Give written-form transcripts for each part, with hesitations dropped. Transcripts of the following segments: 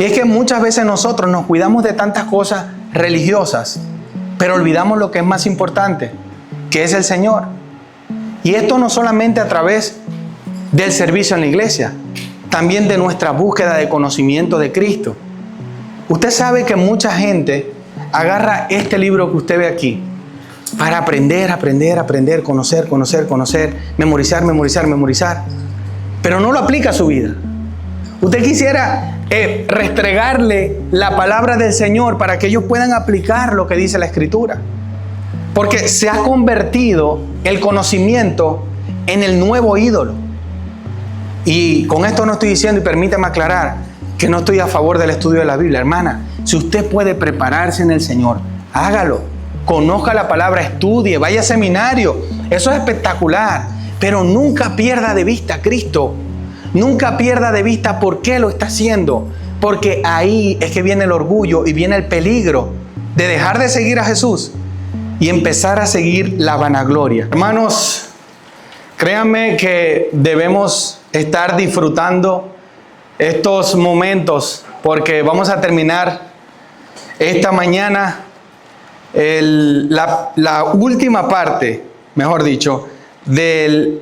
Y es que muchas veces nosotros nos cuidamos de tantas cosas religiosas, pero olvidamos lo que es más importante, que es el Señor. Y esto no solamente a través del servicio en la iglesia, también de nuestra búsqueda de conocimiento de Cristo. Usted sabe que mucha gente agarra este libro que usted ve aquí para aprender, conocer, memorizar, pero no lo aplica a su vida. Usted quisiera restregarle la palabra del Señor para que ellos puedan aplicar lo que dice la Escritura. Porque se ha convertido el conocimiento en el nuevo ídolo. Y con esto no estoy diciendo, y permítame aclarar, que no estoy a favor del estudio de la Biblia. Hermana, si usted puede prepararse en el Señor, hágalo. Conozca la palabra, estudie, vaya a seminario. Eso es espectacular. Pero nunca pierda de vista a Cristo. Nunca pierda de vista por qué lo está haciendo. Porque ahí es que viene el orgullo y viene el peligro de dejar de seguir a Jesús y empezar a seguir la vanagloria. Hermanos, créanme que debemos estar disfrutando estos momentos, porque vamos a terminar esta mañana la última parte, mejor dicho, de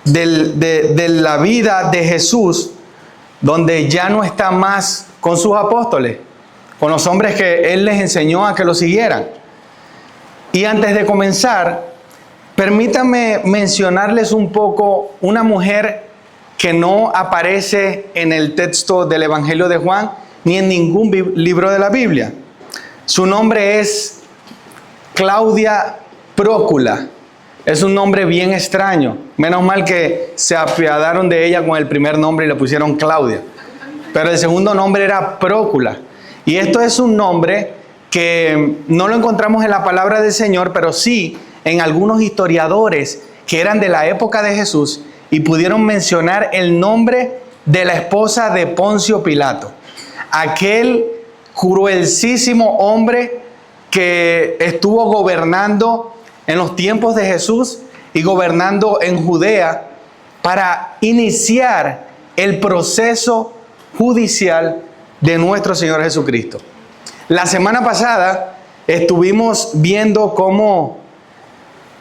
la vida de Jesús, donde ya no está más con sus apóstoles, con los hombres que Él les enseñó a que lo siguieran. Y antes de comenzar, permítanme mencionarles un poco una mujer que no aparece en el texto del Evangelio de Juan ni en ningún libro de la Biblia. Su nombre es Claudia Prócula. Es un nombre bien extraño. Menos mal que se apiadaron de ella con el primer nombre y le pusieron Claudia. Pero el segundo nombre era Prócula. Y esto es un nombre que no lo encontramos en la palabra del Señor, pero sí en algunos historiadores que eran de la época de Jesús y pudieron mencionar el nombre de la esposa de Poncio Pilato, aquel cruelísimo hombre que estuvo gobernando en los tiempos de Jesús y gobernando en Judea para iniciar el proceso judicial de nuestro Señor Jesucristo. La semana pasada estuvimos viendo cómo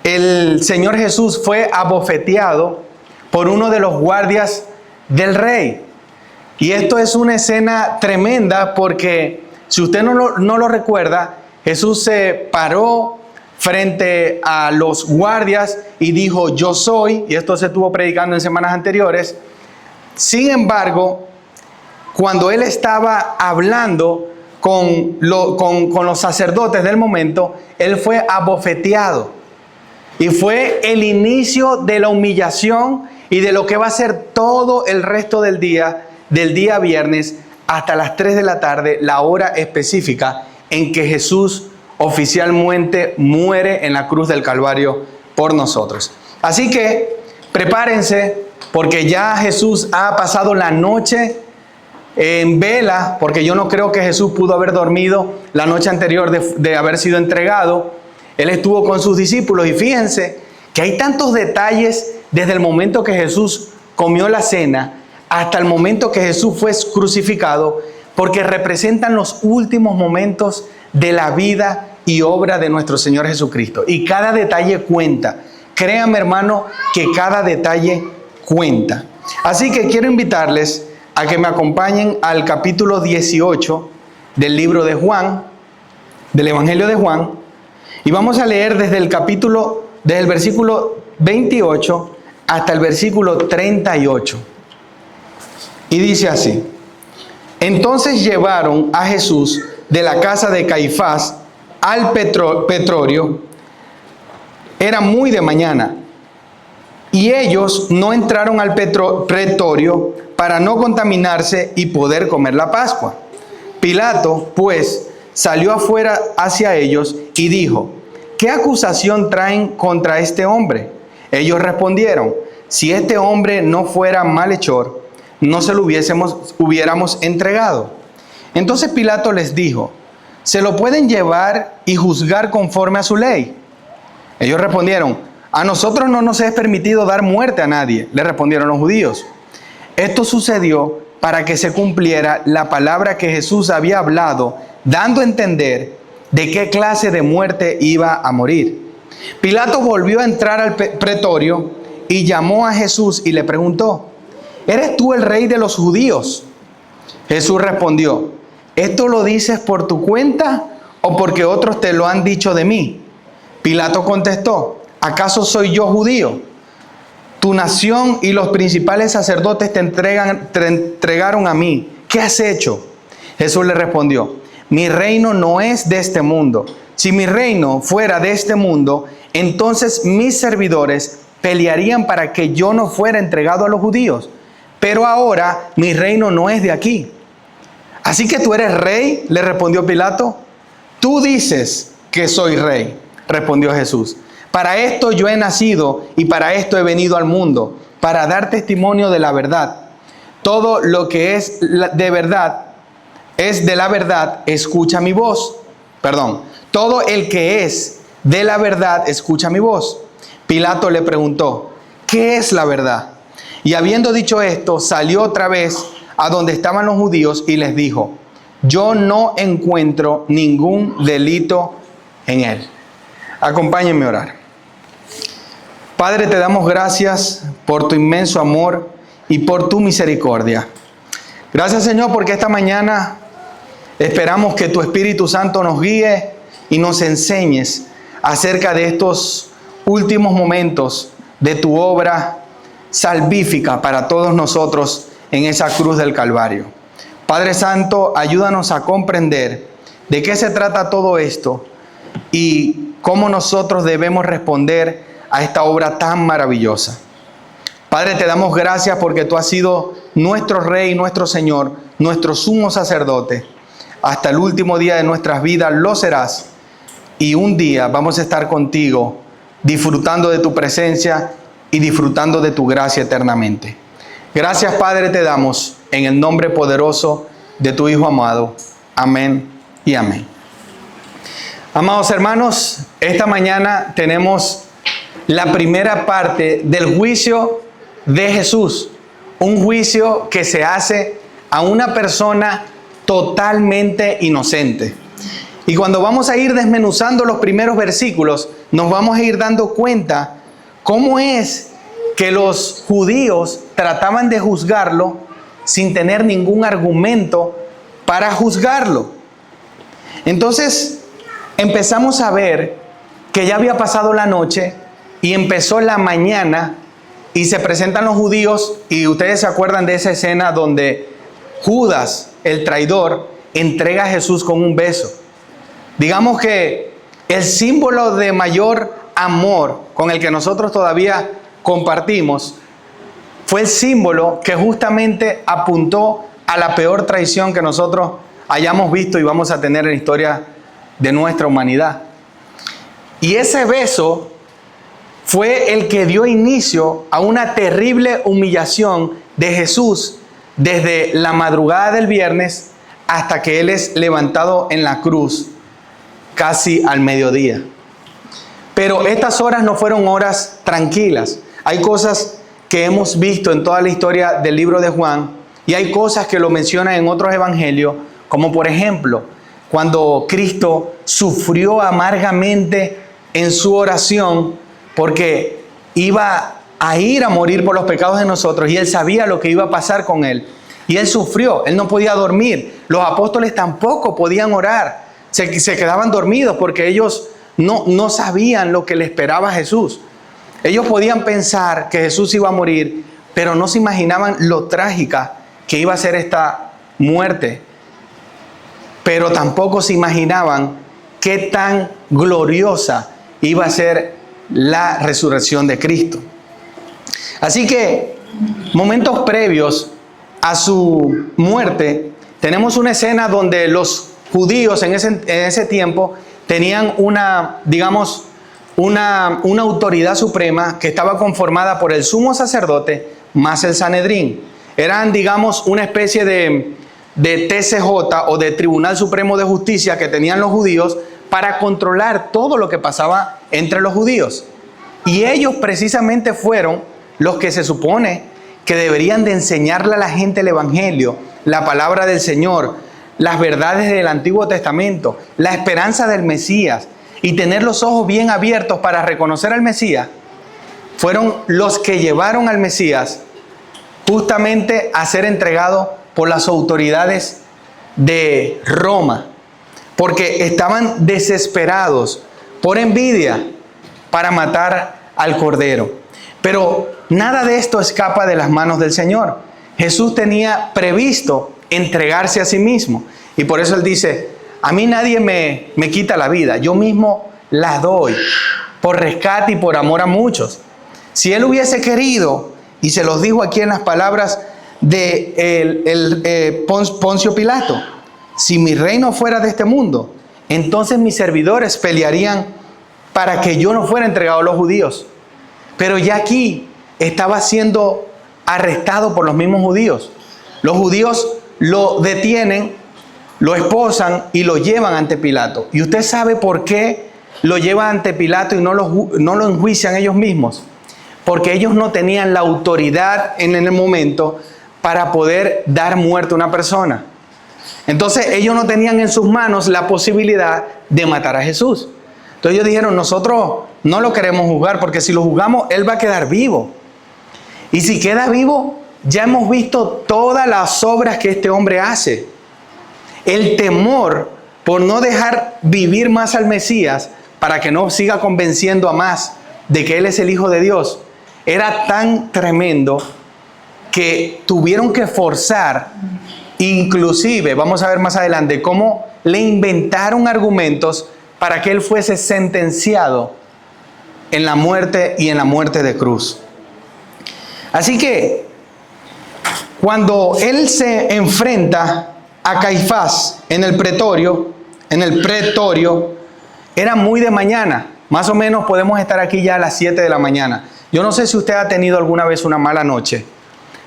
el Señor Jesús fue abofeteado por uno de los guardias del rey. Y esto es una escena tremenda porque, si usted no lo recuerda, Jesús se paró frente a los guardias y dijo: yo soy, y esto se estuvo predicando en semanas anteriores. Sin embargo, cuando Él estaba hablando con los sacerdotes del momento, Él fue abofeteado. Y fue el inicio de la humillación y de lo que va a ser todo el resto del día viernes, hasta las 3 de la tarde, la hora específica en que Jesús oficialmente muere en la cruz del Calvario por nosotros. Así que prepárense, porque ya Jesús ha pasado la noche en vela, porque yo no creo que Jesús pudo haber dormido la noche anterior de haber sido entregado. Él estuvo con sus discípulos y fíjense que hay tantos detalles desde el momento que Jesús comió la cena hasta el momento que Jesús fue crucificado, porque representan los últimos momentos de la vida y obra de nuestro Señor Jesucristo. Y cada detalle cuenta. Créanme, hermano, que cada detalle cuenta. Así que quiero invitarles a que me acompañen al capítulo 18 del libro de Juan, del Evangelio de Juan, y vamos a leer desde el versículo 28 hasta el versículo 38. Y dice así: entonces llevaron a Jesús de la casa de Caifás al pretorio. Era muy de mañana, y ellos no entraron al pretorio para no contaminarse y poder comer la Pascua. Pilato, pues, salió afuera hacia ellos y dijo: ¿qué acusación traen contra este hombre? Ellos respondieron: si este hombre no fuera malhechor, no se lo hubiéramos entregado. Entonces Pilato les dijo: ¿se lo pueden llevar y juzgar conforme a su ley? Ellos respondieron: a nosotros no nos es permitido dar muerte a nadie, le respondieron los judíos. Esto sucedió para que se cumpliera la palabra que Jesús había hablado, dando a entender de qué clase de muerte iba a morir. Pilato volvió a entrar al pretorio y llamó a Jesús y le preguntó: ¿eres tú el rey de los judíos? Jesús respondió: ¿esto lo dices por tu cuenta o porque otros te lo han dicho de mí? Pilato contestó: ¿acaso soy yo judío? Tu nación y los principales sacerdotes te entregaron a mí. ¿Qué has hecho? Jesús le respondió: mi reino no es de este mundo. Si mi reino fuera de este mundo, entonces mis servidores pelearían para que yo no fuera entregado a los judíos. Pero ahora mi reino no es de aquí. ¿Así que tú eres rey?, le respondió Pilato. Tú dices que soy rey, respondió Jesús. Para esto yo he nacido y para esto he venido al mundo, para dar testimonio de la verdad. Todo lo que es de verdad, es de la verdad, escucha mi voz. Todo el que es de la verdad, escucha mi voz. Pilato le preguntó: ¿qué es la verdad? Y habiendo dicho esto, salió otra vez a donde estaban los judíos y les dijo: yo no encuentro ningún delito en él. Acompáñenme a orar. Padre, te damos gracias por tu inmenso amor y por tu misericordia. Gracias, Señor, porque esta mañana esperamos que tu Espíritu Santo nos guíe y nos enseñes acerca de estos últimos momentos de tu obra salvífica para todos nosotros en esa cruz del Calvario. Padre Santo, ayúdanos a comprender de qué se trata todo esto y cómo nosotros debemos responder a esta obra tan maravillosa. Padre, te damos gracias porque tú has sido nuestro Rey, nuestro Señor, nuestro sumo sacerdote. Hasta el último día de nuestras vidas lo serás. Y un día vamos a estar contigo, disfrutando de tu presencia y disfrutando de tu gracia eternamente. Gracias, Padre, te damos en el nombre poderoso de tu Hijo amado. Amén y amén. Amados hermanos, esta mañana tenemos la primera parte del juicio de Jesús. Un juicio que se hace a una persona totalmente inocente. Y cuando vamos a ir desmenuzando los primeros versículos, nos vamos a ir dando cuenta cómo es que los judíos trataban de juzgarlo sin tener ningún argumento para juzgarlo. Entonces empezamos a ver que ya había pasado la noche y empezó la mañana y se presentan los judíos, y ustedes se acuerdan de esa escena donde Judas, el traidor, entrega a Jesús con un beso. Digamos que el símbolo de mayor amor con el que nosotros todavía compartimos fue el símbolo que justamente apuntó a la peor traición que nosotros hayamos visto y vamos a tener en la historia de nuestra humanidad. Y ese beso fue el que dio inicio a una terrible humillación de Jesús desde la madrugada del viernes hasta que Él es levantado en la cruz casi al mediodía. Pero estas horas no fueron horas tranquilas. Hay cosas que hemos visto en toda la historia del libro de Juan y hay cosas que lo mencionan en otros evangelios, como por ejemplo cuando Cristo sufrió amargamente en su oración porque iba a ir a morir por los pecados de nosotros y Él sabía lo que iba a pasar con Él. Y Él sufrió, Él no podía dormir. Los apóstoles tampoco podían orar. Se quedaban dormidos porque ellos no sabían lo que le esperaba a Jesús. Ellos podían pensar que Jesús iba a morir, pero no se imaginaban lo trágica que iba a ser esta muerte. Pero tampoco se imaginaban qué tan gloriosa iba a ser la resurrección de Cristo. Así que, momentos previos a su muerte, tenemos una escena donde los judíos en ese tiempo tenían una autoridad suprema que estaba conformada por el sumo sacerdote más el Sanedrín. Eran, una especie de TCJ o de Tribunal Supremo de Justicia que tenían los judíos para controlar todo lo que pasaba entre los judíos. Y ellos precisamente fueron los que se supone que deberían de enseñarle a la gente el Evangelio, la palabra del Señor, las verdades del Antiguo Testamento, la esperanza del Mesías y tener los ojos bien abiertos para reconocer al Mesías, fueron los que llevaron al Mesías justamente a ser entregado por las autoridades de Roma, porque estaban desesperados por envidia para matar al Cordero. Pero nada de esto escapa de las manos del Señor. Jesús tenía previsto entregarse a sí mismo, y por eso Él dice: a mí nadie me quita la vida, yo mismo la doy por rescate y por amor a muchos. Si Él hubiese querido, y se los dijo aquí en las palabras de Poncio Pilato: si mi reino fuera de este mundo, entonces mis servidores pelearían para que yo no fuera entregado a los judíos. Pero ya aquí estaba siendo arrestado por los mismos judíos. Los judíos lo detienen, lo esposan y lo llevan ante Pilato. ¿Y usted sabe por qué lo llevan ante Pilato y no lo enjuician ellos mismos? Porque ellos no tenían la autoridad en el momento para poder dar muerte a una persona. Entonces ellos no tenían en sus manos la posibilidad de matar a Jesús. Entonces ellos dijeron: nosotros no lo queremos juzgar, porque si lo juzgamos, Él va a quedar vivo. Y si queda vivo, ya hemos visto todas las obras que este hombre hace. El temor por no dejar vivir más al Mesías, para que no siga convenciendo a más de que Él es el Hijo de Dios, era tan tremendo que tuvieron que forzar. Inclusive, vamos a ver más adelante cómo le inventaron argumentos para que Él fuese sentenciado en la muerte y en la muerte de cruz. Así que cuando Él se enfrenta a Caifás en el pretorio, era muy de mañana. Más o menos podemos estar aquí ya a las 7 de la mañana. Yo no sé si usted ha tenido alguna vez una mala noche,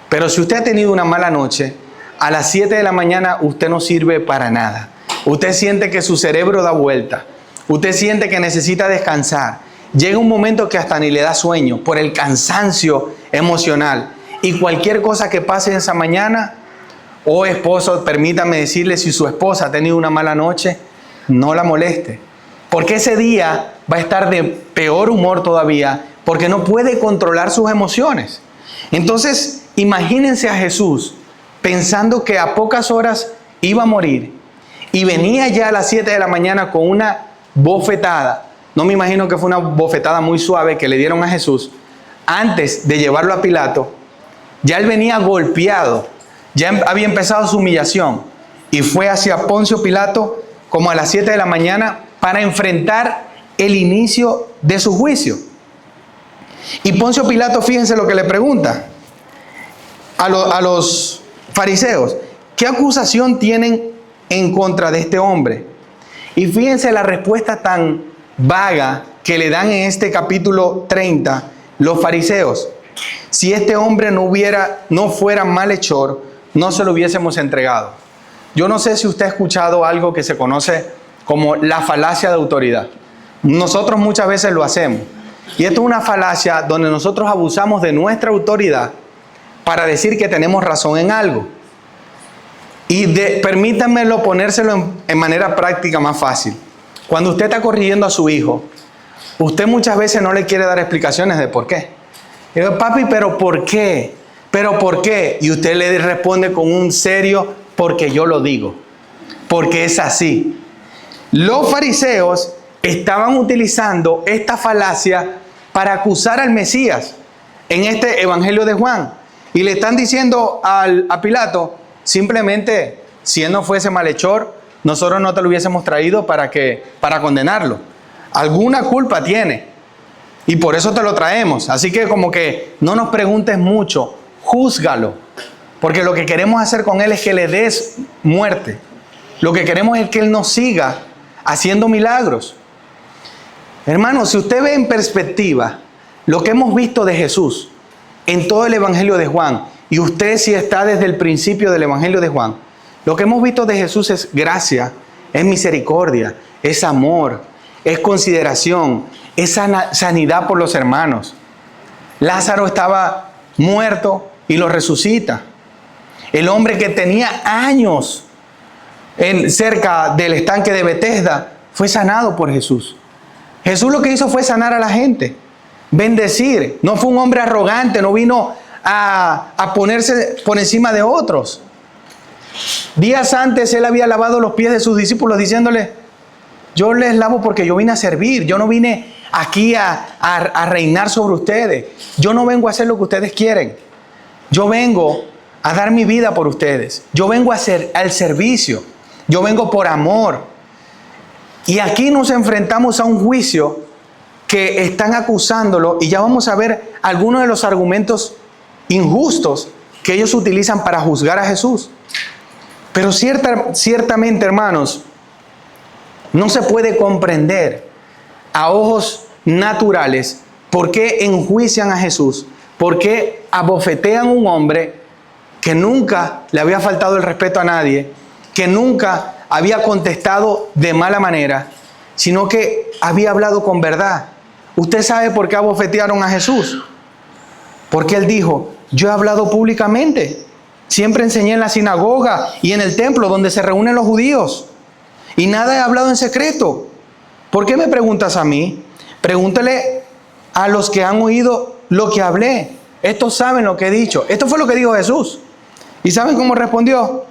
pero si usted ha tenido una mala noche, a las 7 de la mañana usted no sirve para nada. Usted siente que su cerebro da vuelta. Usted siente que necesita descansar. Llega un momento que hasta ni le da sueño por el cansancio emocional. Y cualquier cosa que pase en esa mañana, esposo, permítame decirle, si su esposa ha tenido una mala noche, no la moleste. Porque ese día va a estar de peor humor todavía, porque no puede controlar sus emociones. Entonces, imagínense a Jesús pensando que a pocas horas iba a morir, y venía ya a las 7 de la mañana con una bofetada. No me imagino que fue una bofetada muy suave que le dieron a Jesús antes de llevarlo a Pilato. Ya Él venía golpeado, ya había empezado su humillación, y fue hacia Poncio Pilato como a las 7 de la mañana para enfrentar el inicio de su juicio. Y Poncio Pilato, fíjense lo que le pregunta a los fariseos: ¿qué acusación tienen en contra de este hombre? Y fíjense la respuesta tan vaga que le dan en este capítulo 30 los fariseos: si este hombre no fuera malhechor, no se lo hubiésemos entregado. Yo no sé si usted ha escuchado algo que se conoce como la falacia de autoridad. Nosotros muchas veces lo hacemos. Y esto es una falacia donde nosotros abusamos de nuestra autoridad para decir que tenemos razón en algo. Y permítanmelo ponérselo en manera práctica más fácil. Cuando usted está corrigiendo a su hijo, usted muchas veces no le quiere dar explicaciones de por qué. Y digo: papi, ¿pero por qué? ¿Pero por qué? Y usted le responde con un serio: porque yo lo digo. Porque es así. Los fariseos estaban utilizando esta falacia para acusar al Mesías en este Evangelio de Juan. Y le están diciendo a Pilato: simplemente, si él no fuese malhechor, nosotros no te lo hubiésemos traído para condenarlo. Alguna culpa tiene, y por eso te lo traemos. Así que como que no nos preguntes mucho, júzgalo. Porque lo que queremos hacer con él es que le des muerte. Lo que queremos es que él nos siga haciendo milagros. Hermanos, si usted ve en perspectiva lo que hemos visto de Jesús en todo el Evangelio de Juan, y usted si está desde el principio del Evangelio de Juan, lo que hemos visto de Jesús es gracia, es misericordia, es amor, es consideración, es sanidad por los hermanos. Lázaro estaba muerto y lo resucita. El hombre que tenía años cerca del estanque de Betesda fue sanado por Jesús. Jesús lo que hizo fue sanar a la gente, bendecir. No fue un hombre arrogante, no vino a ponerse por encima de otros. Días antes él había lavado los pies de sus discípulos diciéndoles: yo les lavo porque yo vine a servir, yo no vine aquí a reinar sobre ustedes. Yo no vengo a hacer lo que ustedes quieren. Yo vengo a dar mi vida por ustedes. Yo vengo a hacer al servicio. Yo vengo por amor. Y aquí nos enfrentamos a un juicio que están acusándolo, y ya vamos a ver algunos de los argumentos injustos que ellos utilizan para juzgar a Jesús. Pero ciertamente, hermanos, no se puede comprender a ojos naturales por qué enjuician a Jesús, por qué abofetean a un hombre que nunca le había faltado el respeto a nadie, que nunca había contestado de mala manera, sino que había hablado con verdad. ¿Usted sabe por qué abofetearon a Jesús? Porque él dijo: yo he hablado públicamente, siempre enseñé en la sinagoga y en el templo donde se reúnen los judíos, y nada he hablado en secreto. ¿Por qué me preguntas a mí? Pregúntale a los que han oído lo que hablé. Estos saben lo que he dicho. Esto fue lo que dijo Jesús. ¿Y saben cómo respondió?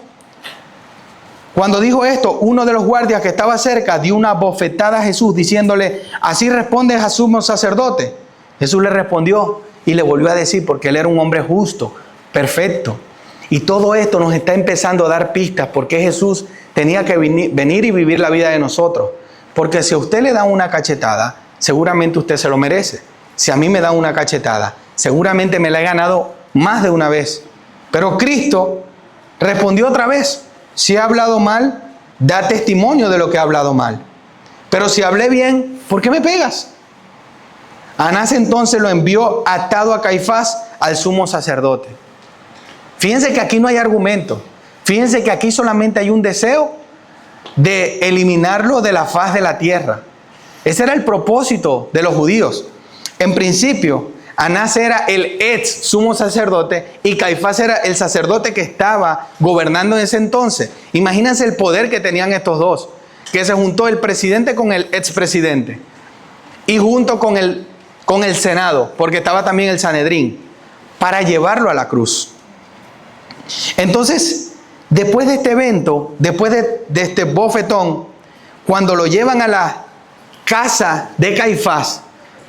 Cuando dijo esto, uno de los guardias que estaba cerca dio una bofetada a Jesús diciéndole: así respondes a sumo sacerdote. Jesús le respondió y le volvió a decir, porque él era un hombre justo, perfecto. Y todo esto nos está empezando a dar pistas porque Jesús tenía que venir y vivir la vida de nosotros. Porque si a usted le dan una cachetada, seguramente usted se lo merece. Si a mí me dan una cachetada, seguramente me la he ganado más de una vez. Pero Cristo respondió otra vez: si he hablado mal, da testimonio de lo que he hablado mal. Pero si hablé bien, ¿por qué me pegas? Anás entonces lo envió atado a Caifás, al sumo sacerdote. Fíjense que aquí no hay argumento. Fíjense que aquí solamente hay un deseo de eliminarlo de la faz de la tierra. Ese era el propósito de los judíos. En principio, Anás era el ex sumo sacerdote y Caifás era el sacerdote que estaba gobernando en ese entonces. Imagínense el poder que tenían estos dos, que se juntó el presidente con el expresidente y junto con el Senado, porque estaba también el Sanedrín, para llevarlo a la cruz. Entonces, después de este evento, después de este bofetón, cuando lo llevan a la casa de Caifás,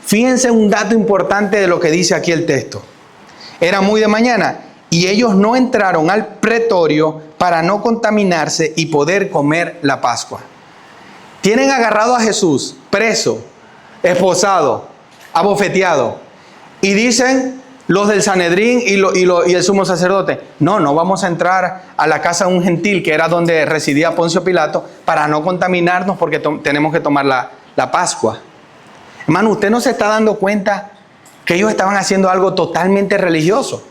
fíjense un dato importante de lo que dice aquí el texto. Era muy de mañana y ellos no entraron al pretorio para no contaminarse y poder comer la Pascua. Tienen agarrado a Jesús, preso, esposado, abofeteado, y dicen los del Sanedrín y el sumo sacerdote: no vamos a entrar a la casa de un gentil, que era donde residía Poncio Pilato, para no contaminarnos porque tenemos que tomar la Pascua. Hermano, usted no se está dando cuenta que ellos estaban haciendo algo totalmente religioso.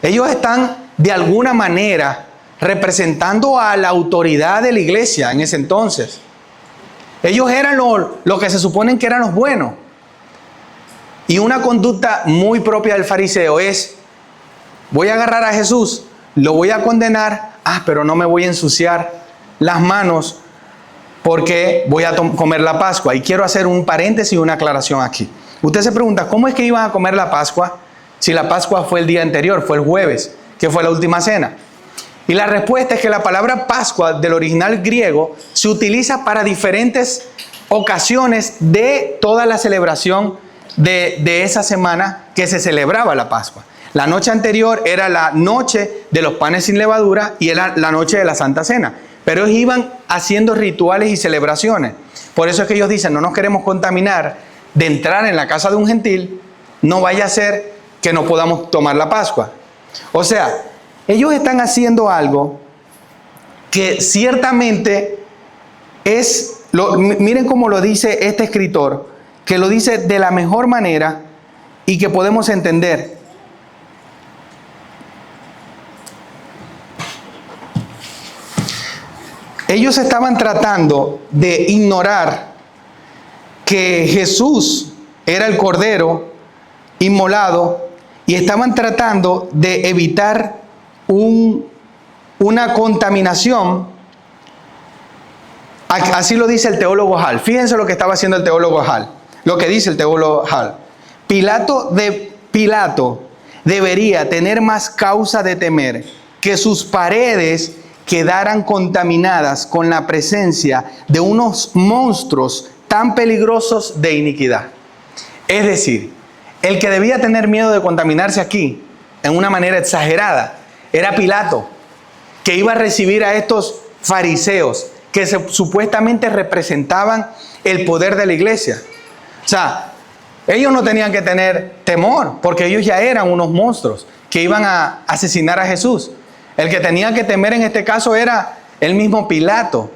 Ellos están de alguna manera representando a la autoridad de la iglesia en ese entonces. Ellos eran lo que se suponen que eran los buenos. Y una conducta muy propia del fariseo es: voy a agarrar a Jesús, lo voy a condenar, pero no me voy a ensuciar las manos porque voy a comer la Pascua. Y quiero hacer un paréntesis y una aclaración aquí. Usted se pregunta: ¿cómo es que iban a comer la Pascua si la Pascua fue el día anterior, fue el jueves, que fue la última cena? Y la respuesta es que la palabra Pascua del original griego se utiliza para diferentes ocasiones de toda la celebración de esa semana que se celebraba la Pascua. La noche anterior era la noche de los panes sin levadura y era la noche de la Santa Cena. Pero ellos iban haciendo rituales y celebraciones. Por eso es que ellos dicen: no nos queremos contaminar de entrar en la casa de un gentil, no vaya a ser que no podamos tomar la Pascua. O sea, ellos están haciendo algo que ciertamente miren cómo lo dice este escritor, que lo dice de la mejor manera y que podemos entender. Ellos estaban tratando de ignorar que Jesús era el Cordero inmolado y estaban tratando de evitar una contaminación. Así lo dice el teólogo Hall. Fíjense lo que estaba haciendo el teólogo Hall. Lo que dice el teólogo Hall. Pilato debería tener más causa de temer que sus paredes quedaran contaminadas con la presencia de unos monstruos tan peligrosos de iniquidad. Es decir, el que debía tener miedo de contaminarse aquí, en una manera exagerada, era Pilato, que iba a recibir a estos fariseos que supuestamente representaban el poder de la iglesia. O sea, ellos no tenían que tener temor, porque ellos ya eran unos monstruos que iban a asesinar a Jesús. El que tenía que temer en este caso era el mismo Pilato.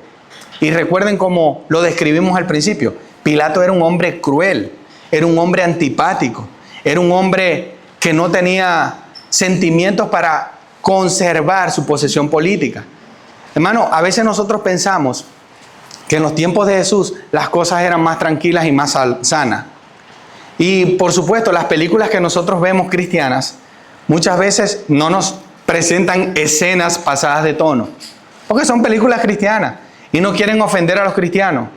Y recuerden cómo lo describimos al principio. Pilato era un hombre cruel, era un hombre antipático, era un hombre que no tenía sentimientos para conservar su posesión política. Hermano, a veces nosotros pensamos que en los tiempos de Jesús las cosas eran más tranquilas y más sanas. Y por supuesto, las películas que nosotros vemos cristianas muchas veces no nos presentan escenas pasadas de tono, porque son películas cristianas y no quieren ofender a los cristianos.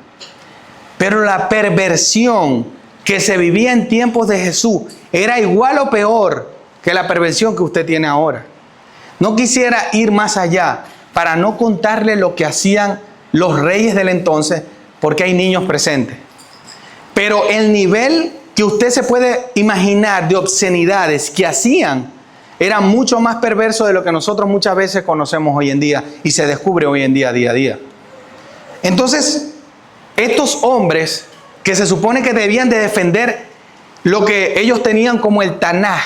Pero la perversión que se vivía en tiempos de Jesús era igual o peor que la perversión que usted tiene ahora. No quisiera ir más allá para no contarle lo que hacían los reyes del entonces, porque hay niños presentes. Pero el nivel que usted se puede imaginar de obscenidades que hacían era mucho más perverso de lo que nosotros muchas veces conocemos hoy en día y se descubre hoy en día, día a día. Entonces, estos hombres que se supone que debían de defender lo que ellos tenían como el Tanaj,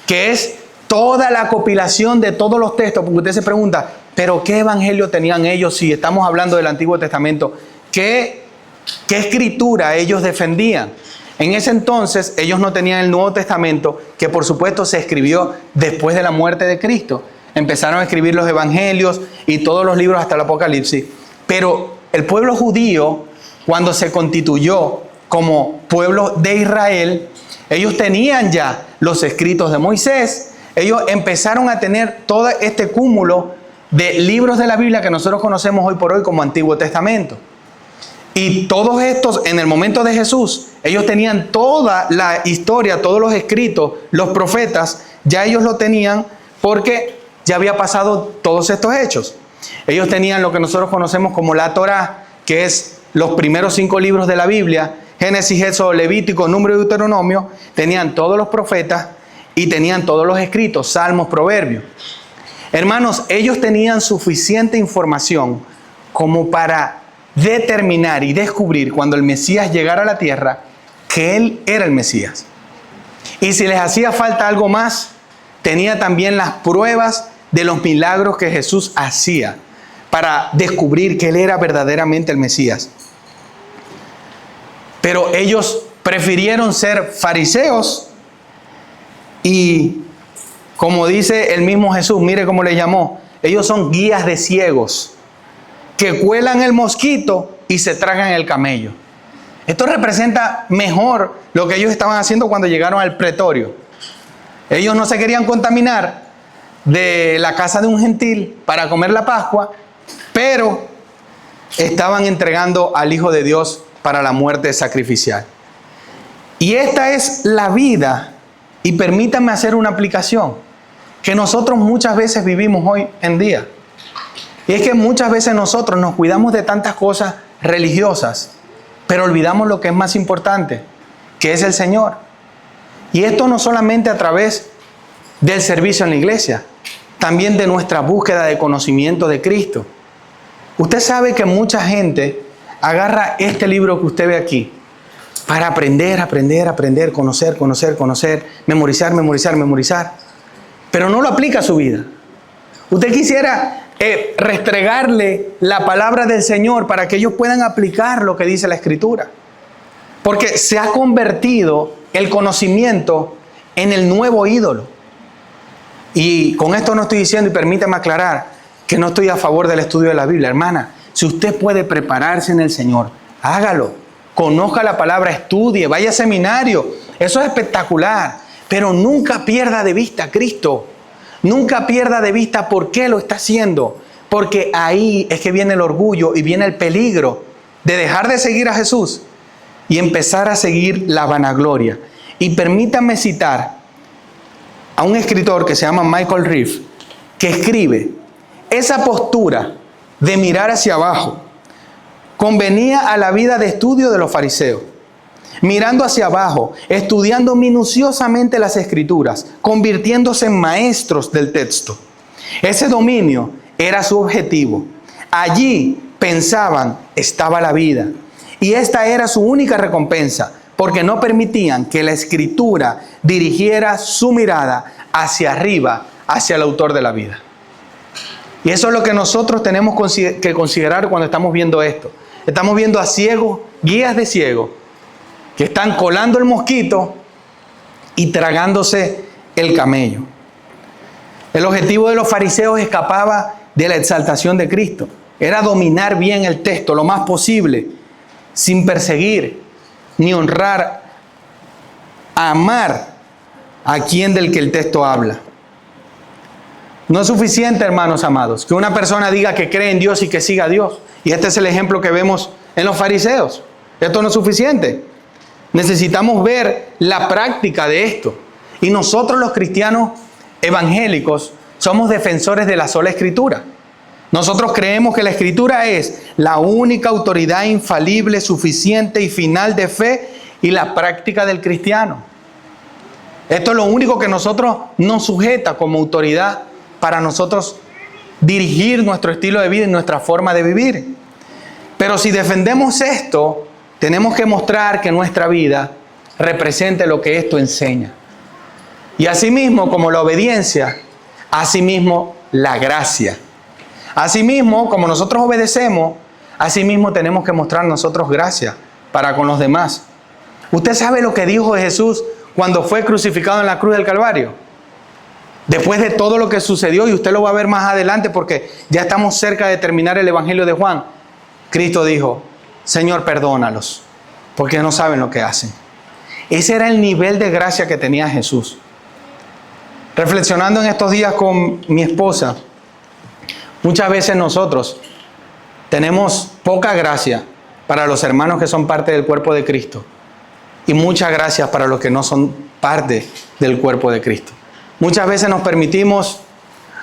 que es toda la compilación de todos los textos, porque usted se pregunta, ¿pero qué evangelio tenían ellos si estamos hablando del Antiguo Testamento? ¿Qué escritura ellos defendían? En ese entonces ellos no tenían el Nuevo Testamento, que por supuesto se escribió después de la muerte de Cristo. Empezaron a escribir los evangelios y todos los libros hasta el Apocalipsis. Pero el pueblo judío, cuando se constituyó como pueblo de Israel, ellos tenían ya los escritos de Moisés. Ellos empezaron a tener todo este cúmulo de libros de la Biblia que nosotros conocemos hoy por hoy como Antiguo Testamento. Y todos estos, en el momento de Jesús, ellos tenían toda la historia, todos los escritos, los profetas, ya ellos lo tenían porque ya había pasado todos estos hechos. Ellos tenían lo que nosotros conocemos como la Torá, que es los primeros 5 libros de la Biblia, Génesis, Éxodo, Levítico, Número y Deuteronomio. Tenían todos los profetas y tenían todos los escritos, Salmos, Proverbios. Hermanos, ellos tenían suficiente información como para determinar y descubrir cuando el Mesías llegara a la tierra que Él era el Mesías. Y si les hacía falta algo más, tenía también las pruebas de los milagros que Jesús hacía para descubrir que Él era verdaderamente el Mesías. Pero ellos prefirieron ser fariseos y, como dice el mismo Jesús, mire cómo le llamó, ellos son guías de ciegos que cuelan el mosquito y se tragan el camello. Esto representa mejor lo que ellos estaban haciendo cuando llegaron al pretorio. Ellos no se querían contaminar de la casa de un gentil para comer la Pascua, pero estaban entregando al Hijo de Dios para la muerte sacrificial. Y esta es la vida, y permítanme hacer una aplicación, que nosotros muchas veces vivimos hoy en día. Y es que muchas veces nosotros nos cuidamos de tantas cosas religiosas, pero olvidamos lo que es más importante, que es el Señor. Y esto no solamente a través del servicio en la iglesia, también de nuestra búsqueda de conocimiento de Cristo. Usted sabe que mucha gente agarra este libro que usted ve aquí para aprender, conocer, memorizar, pero no lo aplica a su vida. Usted quisiera restregarle la palabra del Señor para que ellos puedan aplicar lo que dice la Escritura. Porque se ha convertido el conocimiento en el nuevo ídolo. Y con esto no estoy diciendo, y permítame aclarar, que no estoy a favor del estudio de la Biblia. Hermana, si usted puede prepararse en el Señor, hágalo. Conozca la palabra, estudie, vaya a seminario. Eso es espectacular. Pero nunca pierda de vista a Cristo. Nunca pierda de vista por qué lo está haciendo. Porque ahí es que viene el orgullo y viene el peligro de dejar de seguir a Jesús y empezar a seguir la vanagloria. Y permítanme citar a un escritor que se llama Michael Reeve, que escribe: esa postura de mirar hacia abajo convenía a la vida de estudio de los fariseos. Mirando hacia abajo, estudiando minuciosamente las escrituras, convirtiéndose en maestros del texto. Ese dominio era su objetivo. Allí pensaban estaba la vida. Y esta era su única recompensa, porque no permitían que la escritura dirigiera su mirada hacia arriba, hacia el autor de la vida. Y eso es lo que nosotros tenemos que considerar cuando estamos viendo esto. Estamos viendo a ciegos, guías de ciegos, que están colando el mosquito y tragándose el camello. El objetivo de los fariseos escapaba de la exaltación de Cristo. Era dominar bien el texto lo más posible, sin perseguir ni honrar, amar a quien del que el texto habla. No es suficiente, hermanos amados, que una persona diga que cree en Dios y que siga a Dios. Y este es el ejemplo que vemos en los fariseos. Esto no es suficiente. Necesitamos ver la práctica de esto. Y nosotros los cristianos evangélicos somos defensores de la sola Escritura. Nosotros creemos que la Escritura es la única autoridad infalible, suficiente y final de fe y la práctica del cristiano. Esto es lo único que nosotros nos sujeta como autoridad para nosotros dirigir nuestro estilo de vida y nuestra forma de vivir. Pero si defendemos esto, tenemos que mostrar que nuestra vida represente lo que esto enseña. Y asimismo, como la obediencia, asimismo la gracia. Asimismo, como nosotros obedecemos, asimismo tenemos que mostrar nosotros gracia para con los demás. ¿Usted sabe lo que dijo Jesús cuando fue crucificado en la cruz del Calvario? Después de todo lo que sucedió, y usted lo va a ver más adelante porque ya estamos cerca de terminar el Evangelio de Juan, Cristo dijo: Señor, perdónalos, porque no saben lo que hacen. Ese era el nivel de gracia que tenía Jesús. Reflexionando en estos días con mi esposa, muchas veces nosotros tenemos poca gracia para los hermanos que son parte del cuerpo de Cristo y mucha gracia para los que no son parte del cuerpo de Cristo. Muchas veces nos permitimos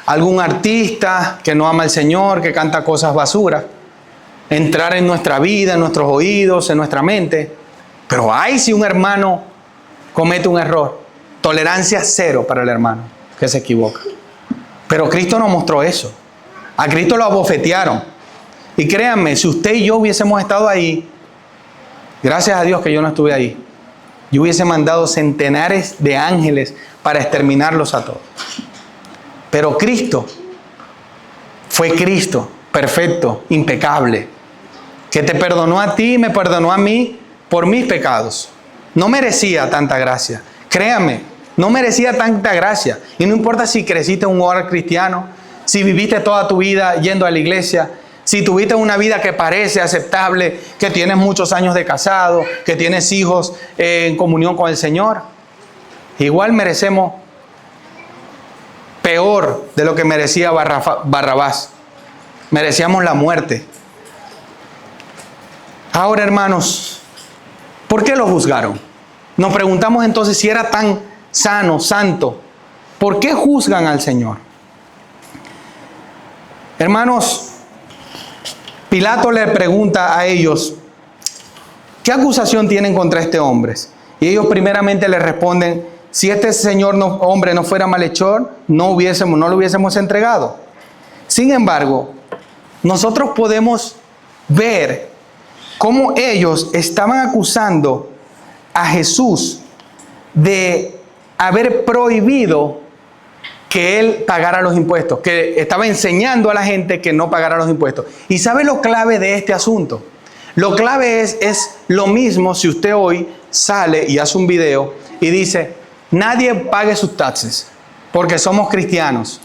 algún artista que no ama al Señor, que canta cosas basuras, entrar en nuestra vida, en nuestros oídos, en nuestra mente. Pero ay, si un hermano comete un error, tolerancia cero para el hermano que se equivoca. Pero Cristo nos mostró eso. A Cristo lo abofetearon. Y créanme, si usted y yo hubiésemos estado ahí, gracias a Dios que yo no estuve ahí, yo hubiese mandado centenares de ángeles para exterminarlos a todos. Pero Cristo fue Cristo, perfecto, impecable, que te perdonó a ti y me perdonó a mí por mis pecados. No merecía tanta gracia. Créame, no merecía tanta gracia. Y no importa si creciste en un hogar cristiano, si viviste toda tu vida yendo a la iglesia, si tuviste una vida que parece aceptable, que tienes muchos años de casado, que tienes hijos en comunión con el Señor, igual merecemos peor de lo que merecía Barrabás. Merecíamos la muerte. Ahora, hermanos, ¿por qué lo juzgaron? Nos preguntamos entonces si era tan sano, santo. ¿Por qué juzgan al Señor? Hermanos, Pilato le pregunta a ellos: ¿qué acusación tienen contra este hombre? Y ellos primeramente le responden: si este hombre no fuera malhechor, no lo hubiésemos entregado. Sin embargo, nosotros podemos ver cómo ellos estaban acusando a Jesús de haber prohibido que él pagara los impuestos, que estaba enseñando a la gente que no pagara los impuestos. ¿Y sabe lo clave de este asunto? Lo clave es lo mismo si usted hoy sale y hace un video y dice: nadie pague sus taxes porque somos cristianos.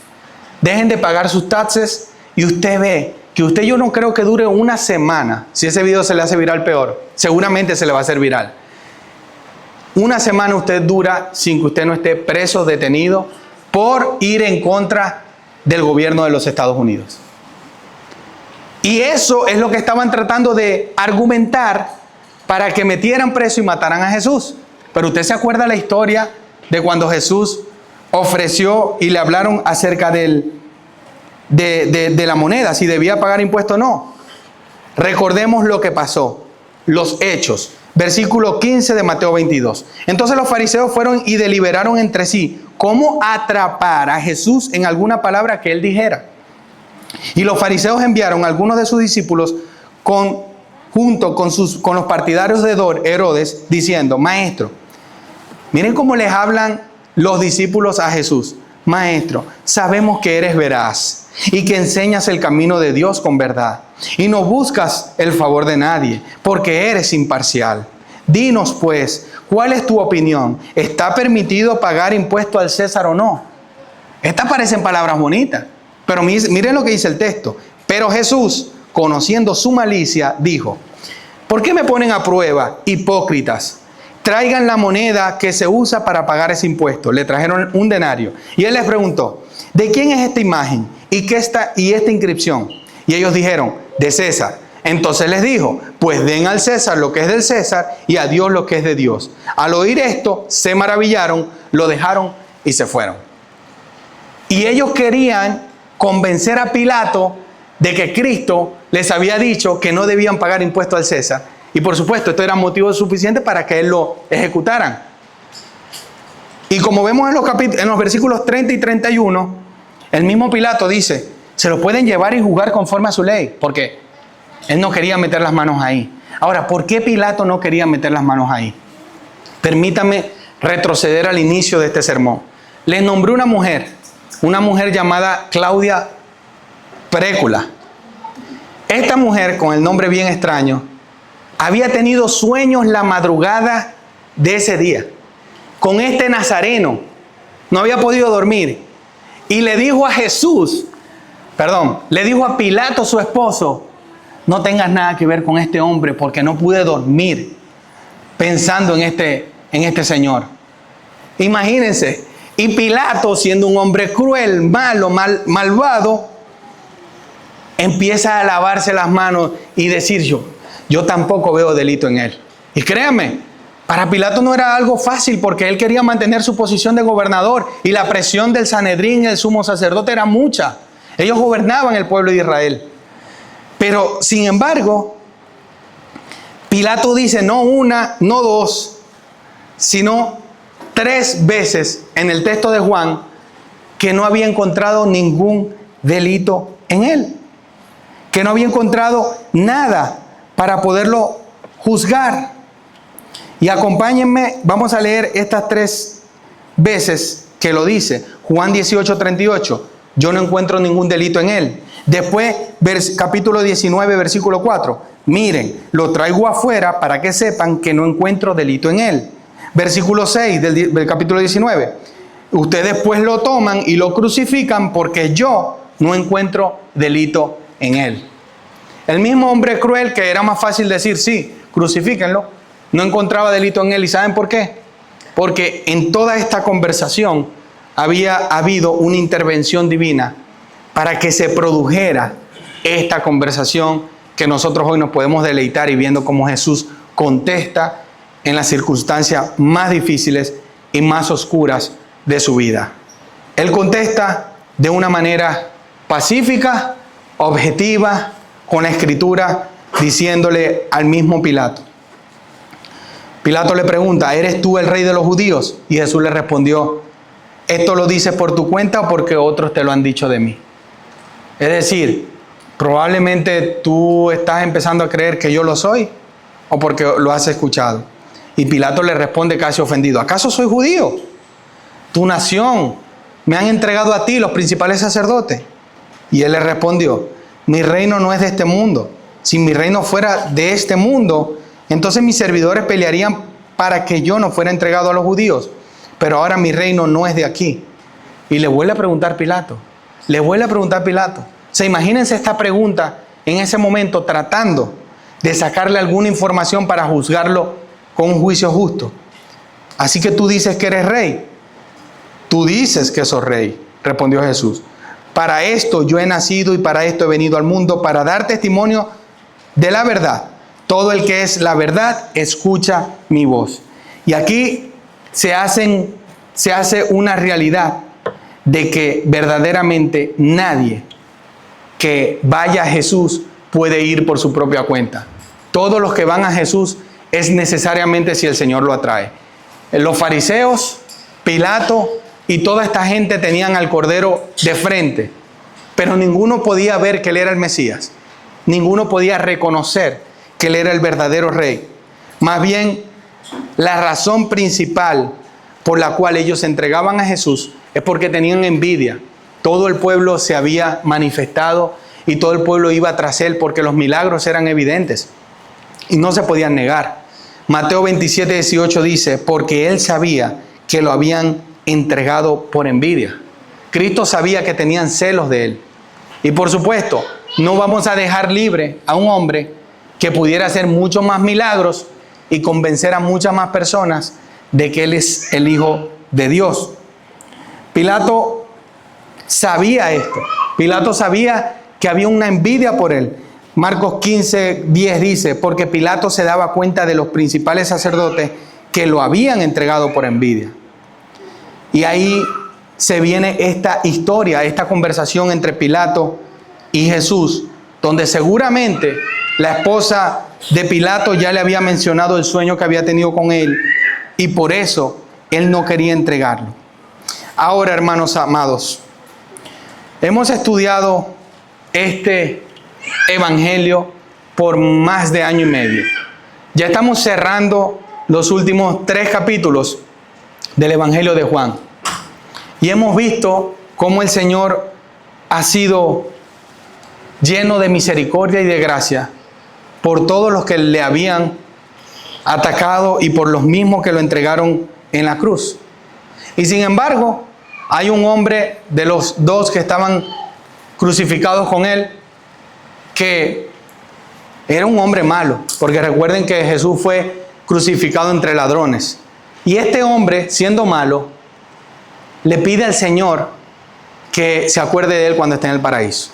Dejen de pagar sus taxes, y usted ve que yo no creo que dure una semana. Si ese video se le hace viral, peor. Seguramente se le va a hacer viral. una semana usted dura sin que usted no esté preso, detenido, por ir en contra del gobierno de los Estados Unidos. Y eso es lo que estaban tratando de argumentar para que metieran preso y mataran a Jesús. Pero usted se acuerda la historia de cuando Jesús ofreció y le hablaron acerca de la moneda, si debía pagar impuesto o no. Recordemos lo que pasó, los hechos. Versículo 15 de Mateo 22. Entonces los fariseos fueron y deliberaron entre sí cómo atrapar a Jesús en alguna palabra que él dijera. Y los fariseos enviaron a algunos de sus discípulos junto con los partidarios de Herodes, diciendo: Maestro, miren cómo les hablan los discípulos a Jesús. Maestro, sabemos que eres veraz y que enseñas el camino de Dios con verdad y no buscas el favor de nadie porque eres imparcial. Dinos pues, ¿cuál es tu opinión? ¿Está permitido pagar impuesto al César o no? Estas parecen palabras bonitas, pero miren lo que dice el texto. Pero Jesús, conociendo su malicia, dijo: ¿por qué me ponen a prueba, hipócritas? Traigan la moneda que se usa para pagar ese impuesto. Le trajeron un denario. Y él les preguntó: ¿de quién es esta imagen y esta inscripción? Y ellos dijeron: de César. Entonces les dijo: pues den al César lo que es del César y a Dios lo que es de Dios. Al oír esto, se maravillaron, lo dejaron y se fueron. Y ellos querían convencer a Pilato de que Cristo les había dicho que no debían pagar impuesto al César. Y por supuesto, esto era motivo suficiente para que él lo ejecutaran. Y como vemos en los versículos 30 y 31, el mismo Pilato dice: se lo pueden llevar y juzgar conforme a su ley, porque él no quería meter las manos ahí. Ahora, ¿por qué Pilato no quería meter las manos ahí? Permítame retroceder al inicio de este sermón. Les nombré una mujer llamada Claudia Précula. Esta mujer, con el nombre bien extraño, había tenido sueños la madrugada de ese día con este nazareno. No había podido dormir. Y le dijo a Pilato, su esposo: no tengas nada que ver con este hombre, porque no pude dormir pensando en este señor. Imagínense. Y Pilato, siendo un hombre cruel, malo, malvado, empieza a lavarse las manos y decir: yo tampoco veo delito en él. Y créanme, para Pilato no era algo fácil, porque él quería mantener su posición de gobernador y la presión del Sanedrín y el sumo sacerdote era mucha. Ellos gobernaban el pueblo de Israel. Pero sin embargo, Pilato dice no una, no dos, sino 3 veces en el texto de Juan que no había encontrado ningún delito en él, que no había encontrado nada para poderlo juzgar. Y acompáñenme, vamos a leer estas 3 veces que lo dice. Juan 18:38, yo no encuentro ningún delito en él. Después, capítulo 19, versículo 4, miren, lo traigo afuera para que sepan que no encuentro delito en él. Versículo 6 del capítulo 19, ustedes pues lo toman y lo crucifican porque yo no encuentro delito en él. El mismo hombre cruel, que era más fácil decir sí, crucifíquenlo, no encontraba delito en él. ¿Y saben por qué? Porque en toda esta conversación había habido una intervención divina para que se produjera esta conversación que nosotros hoy nos podemos deleitar y viendo cómo Jesús contesta en las circunstancias más difíciles y más oscuras de su vida. Él contesta de una manera pacífica, objetiva, con la escritura, diciéndole al mismo Pilato. Pilato le pregunta: ¿eres tú el rey de los judíos? Y Jesús le respondió: ¿esto lo dices por tu cuenta o porque otros te lo han dicho de mí? Es decir, probablemente tú estás empezando a creer que yo lo soy o porque lo has escuchado. Y Pilato le responde casi ofendido: ¿acaso soy judío? Tu nación me han entregado a ti los principales sacerdotes. Y él le respondió: mi reino no es de este mundo. Si mi reino fuera de este mundo, entonces mis servidores pelearían para que yo no fuera entregado a los judíos. Pero ahora mi reino no es de aquí. Y le vuelve a preguntar Pilato. O sea, imagínense esta pregunta en ese momento, tratando de sacarle alguna información para juzgarlo con un juicio justo. Así que tú dices que eres rey. Tú dices que sos rey, respondió Jesús. Para esto yo he nacido y para esto he venido al mundo, para dar testimonio de la verdad. Todo el que es la verdad, escucha mi voz. Y aquí se hace una realidad de que verdaderamente nadie que vaya a Jesús puede ir por su propia cuenta. Todos los que van a Jesús es necesariamente si el Señor lo atrae. Los fariseos, Pilato y toda esta gente tenían al Cordero de frente, pero ninguno podía ver que Él era el Mesías. Ninguno podía reconocer que Él era el verdadero rey. Más bien, la razón principal por la cual ellos se entregaban a Jesús es porque tenían envidia. Todo el pueblo se había manifestado y todo el pueblo iba tras Él porque los milagros eran evidentes y no se podían negar. Mateo 27, 18 dice, porque Él sabía que lo habían entregado por envidia. Cristo sabía que tenían celos de Él. Y por supuesto, no vamos a dejar libre a un hombre que pudiera hacer muchos más milagros y convencer a muchas más personas de que Él es el Hijo de Dios. Pilato sabía esto. Pilato sabía que había una envidia por Él. Marcos 15, 10 dice, porque Pilato se daba cuenta de los principales sacerdotes que lo habían entregado por envidia. Y ahí se viene esta historia, esta conversación entre Pilato y Jesús, donde seguramente la esposa de Pilato ya le había mencionado el sueño que había tenido con él y por eso él no quería entregarlo. Ahora, hermanos amados, hemos estudiado este evangelio por más de año y medio. Ya estamos cerrando los últimos 3 capítulos del evangelio de Juan. Y hemos visto cómo el Señor ha sido lleno de misericordia y de gracia por todos los que le habían atacado y por los mismos que lo entregaron en la cruz. Y sin embargo, hay un hombre de los 2 que estaban crucificados con Él, que era un hombre malo, porque recuerden que Jesús fue crucificado entre ladrones. Y este hombre, siendo malo, le pide al Señor que se acuerde de él cuando esté en el paraíso.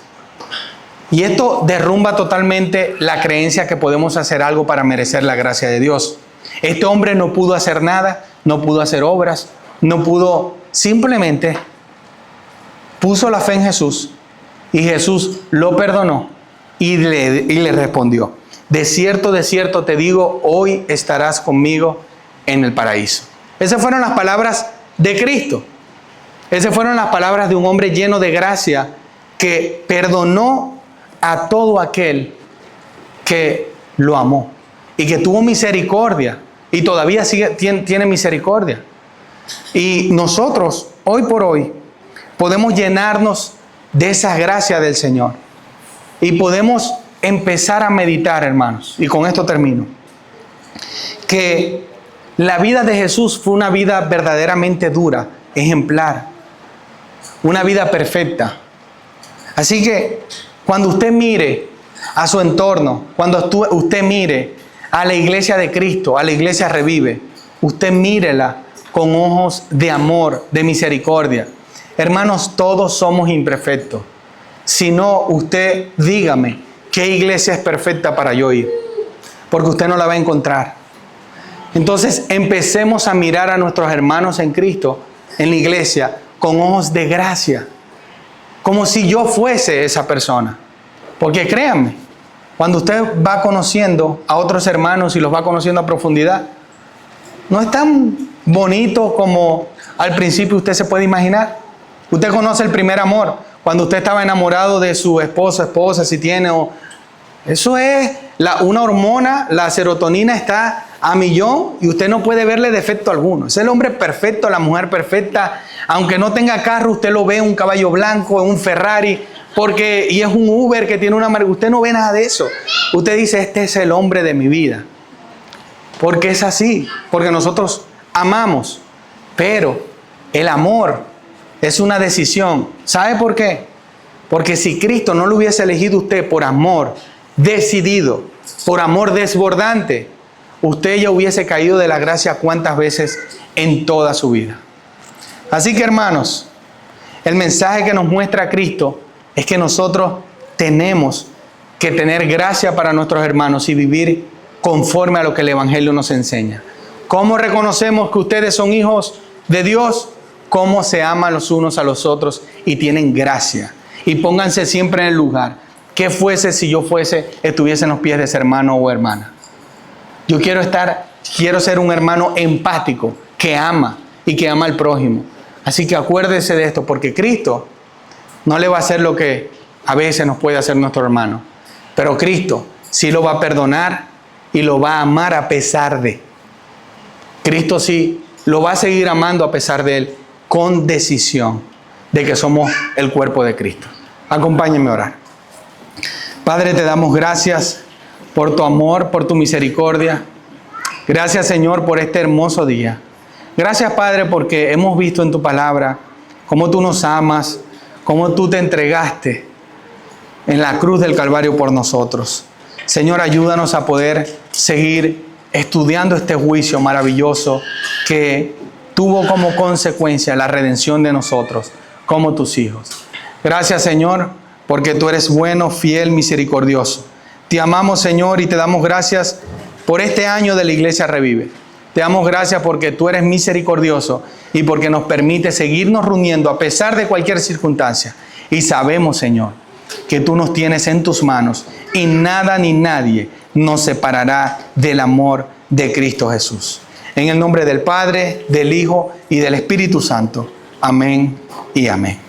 Y esto derrumba totalmente la creencia que podemos hacer algo para merecer la gracia de Dios. Este hombre no pudo hacer nada, no pudo hacer obras, no pudo, simplemente puso la fe en Jesús y Jesús lo perdonó y le respondió, de cierto te digo, hoy estarás conmigo en el paraíso. Esas fueron las palabras de Cristo. Esas fueron las palabras de un hombre lleno de gracia que perdonó a todo aquel que lo amó y que tuvo misericordia y todavía tiene misericordia. Y nosotros, hoy por hoy, podemos llenarnos de esa gracia del Señor y podemos empezar a meditar, hermanos, y con esto termino, que la vida de Jesús fue una vida verdaderamente dura, ejemplar, una vida perfecta. Así que cuando usted mire a su entorno, cuando usted mire a la iglesia de Cristo, a la iglesia Revive, usted mírela con ojos de amor, de misericordia. Hermanos, todos somos imperfectos. Si no, usted dígame, ¿qué iglesia es perfecta para yo ir? Porque usted no la va a encontrar. Entonces, empecemos a mirar a nuestros hermanos en Cristo, en la iglesia, con ojos de gracia, como si yo fuese esa persona. Porque créanme, cuando usted va conociendo a otros hermanos y los va conociendo a profundidad, no es tan bonito como al principio usted se puede imaginar. Usted conoce el primer amor, cuando usted estaba enamorado de su esposa, si tiene, eso es una hormona, la serotonina está a millón y usted no puede verle defecto alguno. Es el hombre perfecto, la mujer perfecta. Aunque no tenga carro, usted lo ve en un caballo blanco, en un Ferrari, y es un Uber que tiene una marca. Usted no ve nada de eso. Usted dice, este es el hombre de mi vida. Porque es así, porque nosotros amamos. Pero el amor es una decisión. ¿Sabe por qué? Porque si Cristo no lo hubiese elegido usted por amor decidido, por amor desbordante, usted ya hubiese caído de la gracia cuántas veces en toda su vida. Así que, hermanos, el mensaje que nos muestra Cristo es que nosotros tenemos que tener gracia para nuestros hermanos y vivir conforme a lo que el Evangelio nos enseña. ¿Cómo reconocemos que ustedes son hijos de Dios? Cómo se aman los unos a los otros y tienen gracia. Y pónganse siempre en el lugar. ¿Qué fuese si yo estuviese en los pies de ese hermano o hermana? Yo quiero ser un hermano empático, que ama y que ama al prójimo. Así que acuérdese de esto, porque Cristo no le va a hacer lo que a veces nos puede hacer nuestro hermano. Pero Cristo sí lo va a perdonar y lo va a amar a pesar de. Cristo sí lo va a seguir amando a pesar de él, con decisión de que somos el cuerpo de Cristo. Acompáñenme a orar. Padre, te damos gracias por tu amor, por tu misericordia. Gracias, Señor, por este hermoso día. Gracias, Padre, porque hemos visto en tu palabra cómo tú nos amas, cómo tú te entregaste en la cruz del Calvario por nosotros. Señor, ayúdanos a poder seguir estudiando este juicio maravilloso que tuvo como consecuencia la redención de nosotros como tus hijos. Gracias, Señor, porque tú eres bueno, fiel, misericordioso. Te amamos, Señor, y te damos gracias por este año de la Iglesia Revive. Te damos gracias porque tú eres misericordioso y porque nos permite seguirnos reuniendo a pesar de cualquier circunstancia. Y sabemos, Señor, que tú nos tienes en tus manos y nada ni nadie nos separará del amor de Cristo Jesús. En el nombre del Padre, del Hijo y del Espíritu Santo. Amén y amén.